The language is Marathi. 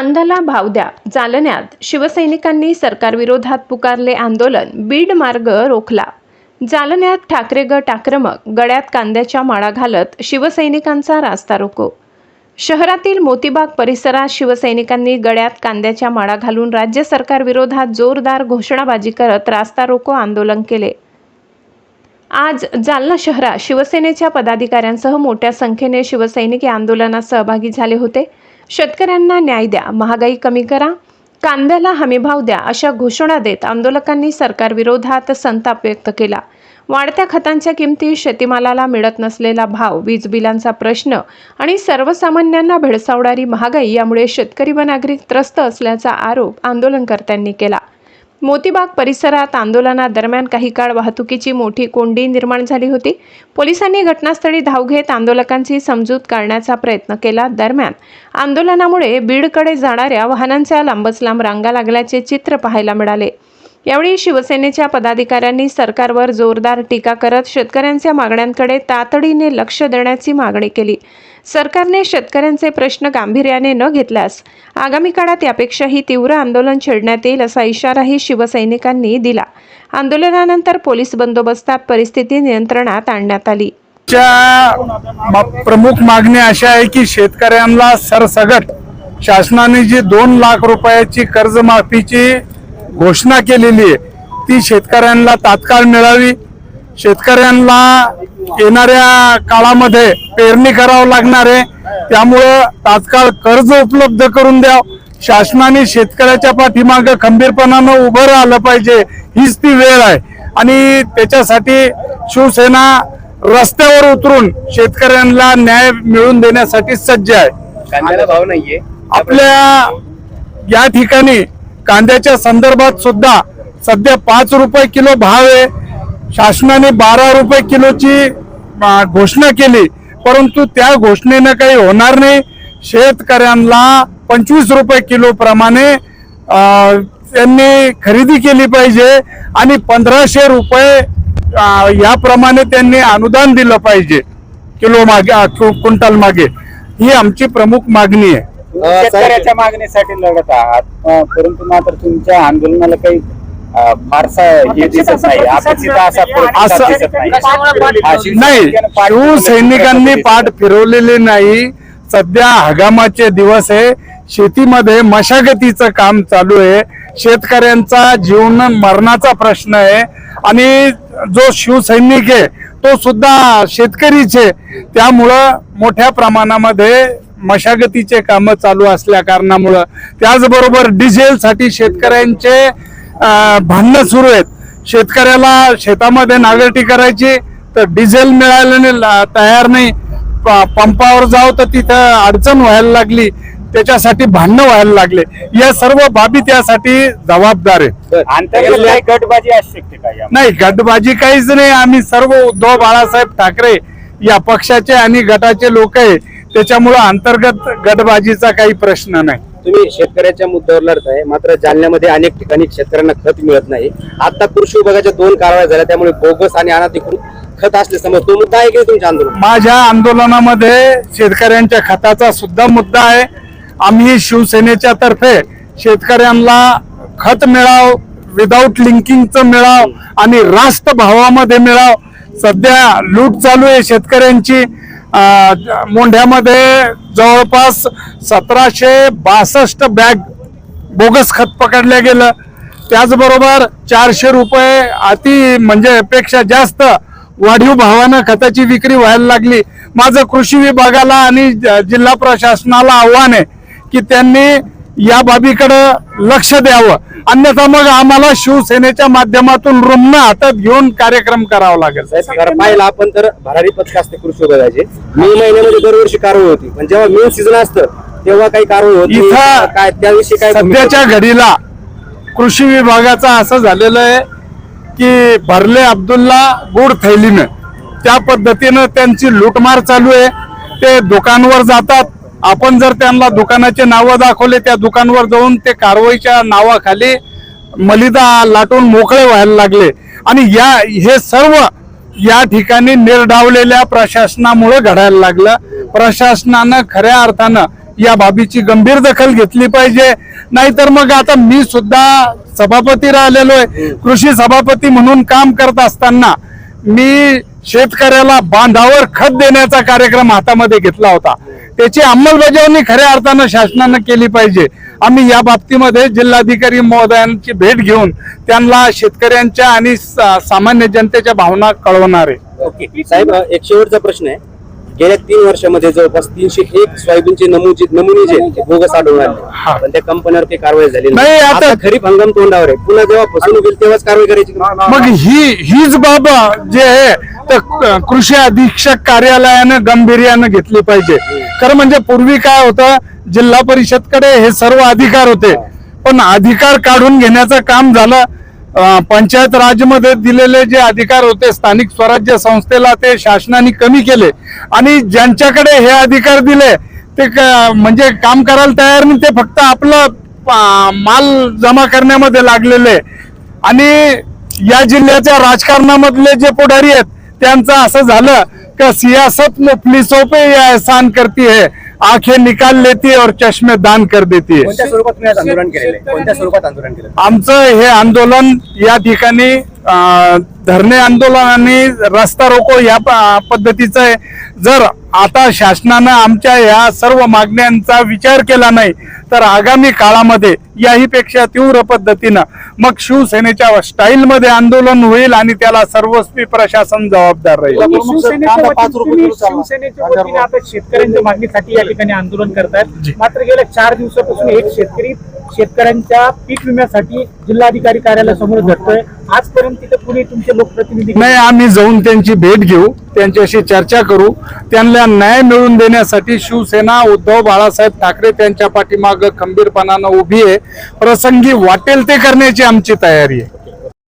कांद्याला भाव द्या. जालन्यात शिवसैनिकांनी सरकारविरोधात पुकारले आंदोलन. बीड मार्ग रोखला. जालन्यात ठाकरे गट आक्रमक. गळ्यात कांद्याच्या माळा घालत शिवसैनिकांचा रास्ता रोको. शहरातील मोतीबाग परिसरात शिवसैनिकांनी गळ्यात कांद्याच्या माळा घालून राज्य सरकारविरोधात जोरदार घोषणाबाजी करत रास्ता रोको आंदोलन केले. आज जालना शहरात शिवसेनेच्या पदाधिकाऱ्यांसह मोठ्या संख्येने शिवसैनिक या आंदोलनात सहभागी झाले होते. शेतकऱ्यांना न्याय द्या, महागाई कमी करा, कांद्याला हमीभाव द्या अशा घोषणा देत आंदोलकांनी सरकारविरोधात संताप व्यक्त केला. वाढत्या खतांच्या किमती, शेतीमालाला मिळत नसलेला भाव, वीज बिलांचा प्रश्न आणि सर्वसामान्यांना भेडसावणारी महागाई यामुळे शेतकरी व नागरिक त्रस्त असल्याचा आरोप आंदोलनकर्त्यांनी केला. मोतीबाग परिसरात आंदोलनादरम्यान काही काळ वाहतुकीची मोठी कोंडी निर्माण झाली होती. पोलिसांनी घटनास्थळी धाव घेत आंदोलकांची समजूत काढण्याचा प्रयत्न केला. दरम्यान आंदोलनामुळे बीडकडे जाणाऱ्या वाहनांच्या लांबच लांब रांगा लागल्याचे चित्र पाहायला मिळाले. यावेळी शिवसेनेच्या पदाधिकाऱ्यांनी सरकारवर जोरदार टीका करत शेतकऱ्यांच्या मागण्यांकडे तातडीने लक्ष देण्याची मागणी केली. सरकारने शेतकऱ्यांचे प्रश्न गांभीर्याने न घेतल्यास आगामी काळात यापेक्षाही तीव्र आंदोलन छेडण्यात येईल असा इशाराही शिवसैनिकांनी दिला. आंदोलनानंतर पोलीस बंदोबस्तात परिस्थिती नियंत्रणात आणण्यात आली. प्रमुख मागणी अशा आहे की शेतकऱ्यांना सरसगट शासनाने जी 2 लाख रुपयाची कर्जमाफीची घोषणा केलेली आहे ती शेतकऱ्यांना तात्काळ मिळावी. शेतकऱ्यांना येणाऱ्या काळामध्ये पेरणी करावं लागणार आहे, त्यामुळं तात्काळ कर्ज उपलब्ध करून द्याव. शासनाने शेतकऱ्याच्या पाठीमागे खंबीरपणानं उभं राहिलं पाहिजे, हीच ती वेळ आहे आणि त्याच्यासाठी शिवसेना रस्त्यावर उतरून शेतकऱ्यांना न्याय मिळवून देण्यासाठी सज्ज आहे. कांद्याला भाव नाहीये. आपल्या या ठिकाणी कांद्याच्या संदर्भात सुद्धा सध्या 5 रुपये किलो भाव आहे. शासनाने 12 रुपये किलोची घोषणा केली, परंतु त्या घोषणेनं काही होणार नाही. शेतकऱ्यांना 25 रुपये किलो प्रमाणे त्यांनी खरेदी केली पाहिजे आणि 1500 रुपये याप्रमाणे त्यांनी अनुदान दिलं पाहिजे किलो मागे, क्विंटल मागे. ही आमची प्रमुख मागणी आहे. शेतकऱ्याच्या मागणीसाठी लढत आहात, परंतु मात्र तुमच्या आंदोलनाला काही फारसा हे दिसत नाही, अपेक्षित असा दिसत नाही. शिवसैनिकांनी पाठ फिरवलेले नाही. सध्या हंगामाचे दिवस आहे, शेतीमध्ये मशागतीचं काम चालू आहे, शेतकऱ्यांचा जीवन मरणाचा प्रश्न आहे आणि जो शिवसैनिक आहे तो सुद्धा शेतकरीच आहे. त्यामुळं मोठ्या प्रमाणामध्ये मशागतीचे काम चालू असल्या कारणामुळं, त्याचबरोबर डिझेलसाठी शेतकऱ्यांचे भांडणं सुरू आहेत. शेतकऱ्याला शेतामध्ये नांगरटी करायची तर डिझेल मिळायला तयार नाही, पंपावर जाऊ तर तिथं अडचण व्हायला लागली, त्याच्यासाठी भांडणं व्हायला लागले. या सर्व बाबी त्यासाठी जबाबदार आहे. अंतर्गत गटबाजी असू शकते का? नाही, गटबाजी काहीच नाही. आम्ही सर्व उद्धव बाळासाहेब ठाकरे या पक्षाचे आणि गटाचे लोक आहे, त्याच्यामुळे अंतर्गत गटबाजीचा काही प्रश्न नाही. तुम्ही शेतकऱ्याच्या मुद्द्यावर लढताय, मात्र जालन्यामध्ये अनेक ठिकाणी शेतकऱ्यांना खत मिळत नाही. आता कृषी विभागाच्या 2 कारवाया झाल्या, त्यामुळे बोगस आणि अनधिकृत खत असले समज तो मुद्दा आहे की तुमच्या आंदोलन? माझ्या आंदोलनामध्ये शेतकऱ्यांच्या खताचा सुद्धा मुद्दा आहे. आम्ही शिवसेनेच्या तर्फे शेतकऱ्यांना खत मिळाव, विदाऊट लिंकिंगचं मिळाव आणि रास्त भावामध्ये मिळाव. सध्या लूट चालू आहे शेतकऱ्यांची. मोंढ्यामध्ये जवळपास 1762 बॅग बोगस खत पकडल्या गेलं. त्याचबरोबर 400 रुपये अति म्हणजे पेक्षा जास्त वाढीव भावानं खताची विक्री व्हायला लागली. माझं कृषी विभागाला आणि जिल्हा प्रशासनाला आव्हान आहे की त्यांनी या बाबीकडे लक्ष द्यावं, अन्यथा मग आम्हाला शिवसेनेच्या माध्यमातून रुग्ण हातात घेऊन कार्यक्रम करावा लागेल. पाहिलं आपण तर भरारी पथक असते कृषी विभागाचे, मे महिन्यामध्ये दरवर्षी कारवाई होती, पण जेव्हा मे सीझन असतं तेव्हा काही कारवाई होती काय? त्याविषयी काय? सध्याच्या घडीला कृषी विभागाचं असं झालेलं आहे की भरले अब्दुल्ला गुड थैलीनं, त्या पद्धतीनं त्यांची लूटमार चालू आहे. ते दुकानवर जातात, आपण जर त्यांना दुकानाचे नावं दाखवले, त्या दुकानावर जाऊन ते कारवाईच्या नावाखाली मलिदा लाटून मोकळे व्हायला लागले आणि हे सर्व या ठिकाणी निर्डावलेल्या प्रशासनामुळे घडायला लागलं. प्रशासनानं खऱ्या अर्थानं या बाबीची गंभीर दखल घेतली पाहिजे. नाहीतर मग आता मी सुद्धा सभापती राहिलेलो आहे. कृषी सभापती म्हणून काम करत असताना मी शेतकऱ्याला बांधावर खत देण्याचा कार्यक्रम हातामध्ये घेतला होता. त्याची अंमलबजावणी खऱ्या अर्थानं शासनानं केली पाहिजे. आम्ही या बाबतीमध्ये जिल्हाधिकारी महोदयांची भेट घेऊन त्यांना शेतकऱ्यांच्या आणि सामान्य जनतेच्या भावना कळवणार आहे. ओके साहेब, एक शेवटचा प्रश्न आहे. गेल्या 3 वर्षामध्ये जवळपास 301 सोयाबीनचे नमुने जे ते बोगस आढळून आले, पण त्या कंपन्यावर काही कारवाई झाली नाही. आता खरीप हंगाम तोंडावर आहे. पुन्हा जेव्हा फसवणूक होईल तेव्हाच कारवाई करायची. मग हीच बाब जे आहे तर कृषी अधीक्षक कार्यालयानं गांभीर्यानं घेतली पाहिजे. खरं म्हणजे पूर्वी काय होतं, जिल्हा परिषदकडे हे सर्व अधिकार होते, पण अधिकार काढून घेण्याचं काम झालं. पंचायत राजमध्ये दिलेले जे अधिकार होते स्थानिक स्वराज्य संस्थेला ते शासनाने कमी केले आणि ज्यांच्याकडे हे अधिकार दिले ते म्हणजे काम करायला तयार नाही. ते फक्त आपलं माल जमा करण्यामध्ये लागलेले. आणि या जिल्ह्याच्या राजकारणामधले जे पुढारी आहेत त्यांचं असं झालं की सियासत में पुलिसों पे ये एहसान करती है, आंखें निकाल लेती है और चष्मे दान कर देती है. कोणत्या स्वरूपात तुम्ही आज आंदोलन केलेलं आहे? कोणत्या स्वरूपात आंदोलन केलं? आमचं हे आंदोलन या ठिकाणी धरणे आंदोलन आणि रस्ता रोको या पद्धतीचं आहे. जर आता शासनानं आमच्या या सर्व मागण्यांचा विचार केला नाही तर आगामी काळामध्ये याही पेक्षा तीव्र पद्धतीनं मग शिवसेनेच्या स्टाईलमध्ये आंदोलन होईल आणि त्याला सर्वस्वी प्रशासन जबाबदार राहील. शिवसेनेच्या वतीने आता शेतकऱ्यांच्या मागणीसाठी या ठिकाणी आंदोलन करतायत. मात्र गेल्या 4 दिवसापासून एक शेतकरी शेतकऱ्यांच्या पीक विम्यासाठी जिल्हाधिकारी कार्यालयासमोर झटतोय. आजपर्यंत तिथे कुणी तुमचे लोकप्रतिनिधी नाही. आम्ही जाऊन त्यांची भेट घेऊ, त्यांच्याशी चर्चा करू. त्यांना न्याय मिळवून देण्यासाठी शिवसेना उद्धव बाळासाहेब ठाकरे त्यांच्या पाठीमागं खंबीरपणानं उभी आहे. प्रसंगी वाटेल ते करण्याची आमची तयारी आहे.